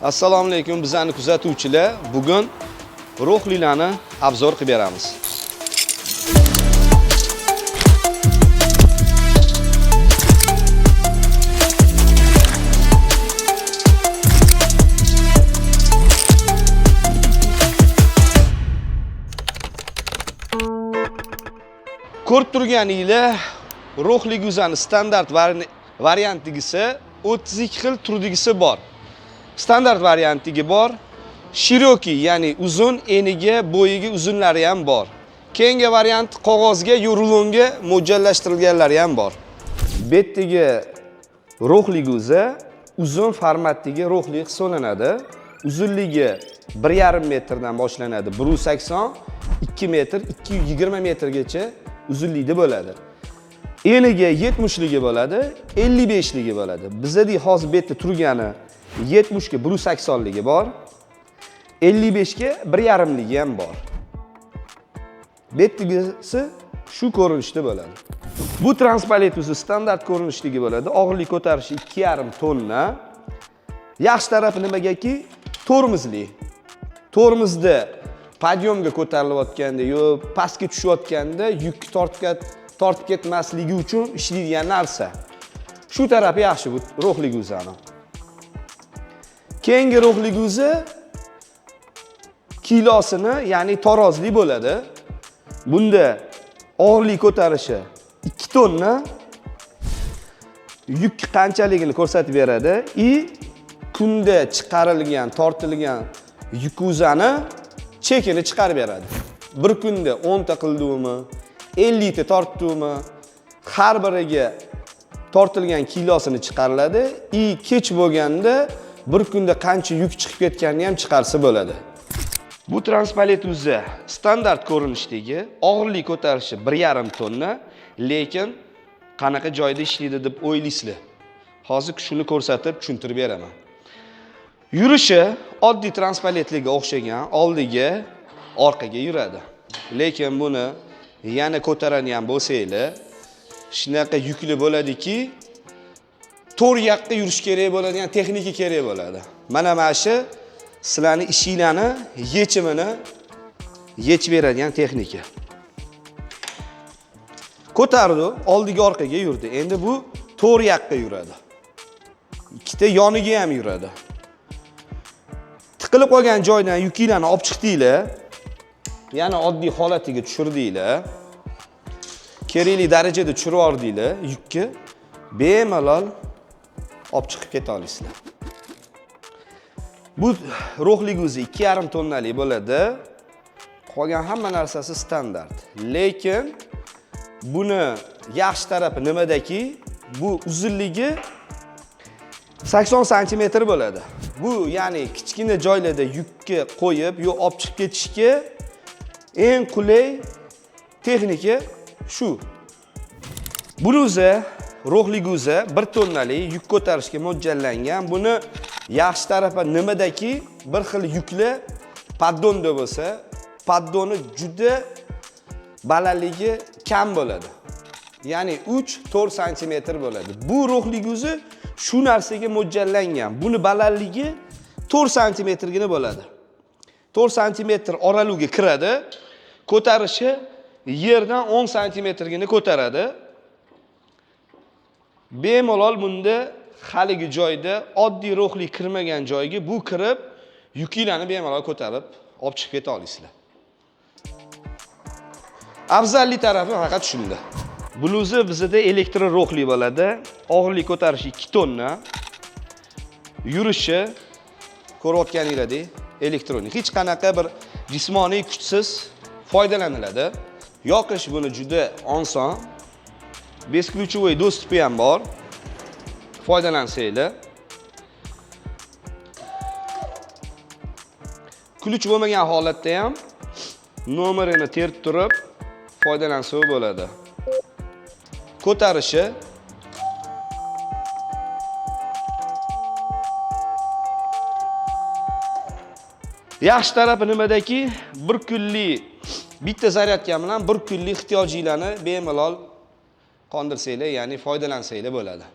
Assalomu alaykum bizlarni kuzatuvchilar. Bugun ruhlilarni obzor qilib beramiz. Ko'rib turganingizlar, ruhli guzani standart variantigisi 32 xil turdigisi bor. Standart variantiga bor. Shiroki, ya'ni uzun, eniga, bo'yiga uzunlari ham bor. Keyingi variant qog'ozga, rulonga mo'ljallashtirilganlari ham bor. Betdagi ruhli guza uzun formatdagi ruhli hisoblanadi. Uzunligi 1,5 metrdan boshlanadi. 1,80 2 metr, 220 metrgacha uzunlikda bo'ladi. Eniga 70ligi bo'ladi, 55ligi bo'ladi. Bizda hozir betda turgani 70 ga 180ligi bor, 55 ga 1,5ligi ham bor. Betdagisi shu ko'rinishda bo'ladi. Bu transparent uzi standart ko'rinishdagi bo'ladi. Og'irlik ko'tarishi 2,5 tonna. Yaxshi tarafi nimagaki? Tormozli. Tormozda podyomga ko'tarilayotganda yo pastga tushayotganda yukni tortib ketmasligi uchun ishlaydigan narsa. Shu tarafi yaxshi bu ruhli guzani. Keyingi ruhli guzi kilosini, ya'ni tarozli bo'ladi. Bunda og'irlik ko'tarishi 2 tonna. Yuk qanchaligini ko'rsatib beradi. Kunda chiqarilgan, tortilgan yuk guzani chekini chiqarib beradi. Bir kunda 10 ta qildimi, 50 ta tortdimi, har biriga tortilgan kilosini chiqariladi. Kech bo'lganda bir kunda qancha yuk chiqib ketganini ham chiqarsa bo'ladi. Bu transparent uzi standart ko'rinishdagi og'irlik ko'tarishi 1,5 tonna, lekin qanaqa joyda ishlaydi deb o'ylaysizlar. Hozir shuni ko'rsatib tushuntirib beraman. Yurishi oddiy transparentliga o'xshagan, oldiga, orqaga yuradi. Lekin buni yana ko'tarani ham bo'lsanglar, shunaqa yukli bo'ladiki, to'g'ri yoqqa yurish kerak bo'ladigan texnika kerak bo'ladi. Mana shu sizlarni ishinglarni yechimini yechib beradigan texnika. Ko'tardi, oldiga orqaga yurdi. Endi bu to'g'ri yoqqa yuradi. Ikkita yoniga ham yuradi. Tiqilib qolgan joydan yukinglarni olib chiqdinglar, yana oddiy holatiga tushirdinglar. Kerakli darajada tushirib yordinglar yukni, bemalol olib chiqib keta olasizlar. Bu ruhli guzi 2,5 tonnalik bo'ladi. Qolgan hamma narsasi standart. Lekin buni yaxshi tarafi nimadaki, bu uzunligi 80 sm bo'ladi. Bu ya'ni kichkina joylarda yukka qo'yib, yo olib chiqib ketishga eng qulay texnika shu. Buni o'zi ruhli guza 1 tonnalik yuk ko'tarishga mo'ljallangan. Buni yaxshi tarafi nimadaki, bir xil yukli paddonda bo'lsa, paddoni juda balandligi kam bo'ladi. Ya'ni 3-4 sm bo'ladi. Bu ruhli guzi shu narsaga mo'ljallangan. Buni balandligi 4 sm gina bo'ladi. 4 sm oralig'iga kiradi. Ko'tarishi yerdan 10 sm gina ko'taradi. Bemalol bunda haligi joyda oddiy ruhli kirmagan joyga bu kirib, yukinglarni bemalol ko'tarib olib chiqib keta olasizlar. Afzallik tarafi faqat shunda. Bluzi bizda elektr ruhli bo'ladi. Og'irlik ko'tarishi 2 tonna. Yurishi ko'rayotganinglardek elektronik. Hech qanaqa bir jismoniy kuchsiz foydalaniladi. Yoqish buni juda oson. Besключевой dostupi ham bor. Foydalansanglar. Ключ bo'lmagan holatda ham nomerini terib turib foydalansa bo'ladi. Ko'tarishi yaxshi tarafi nimadaki, bir kunlik bitta zaryadka bilan bir kunlik ehtiyojinglarni bemalol qondirsanglar, ya'ni foydalansanglar bo'ladi.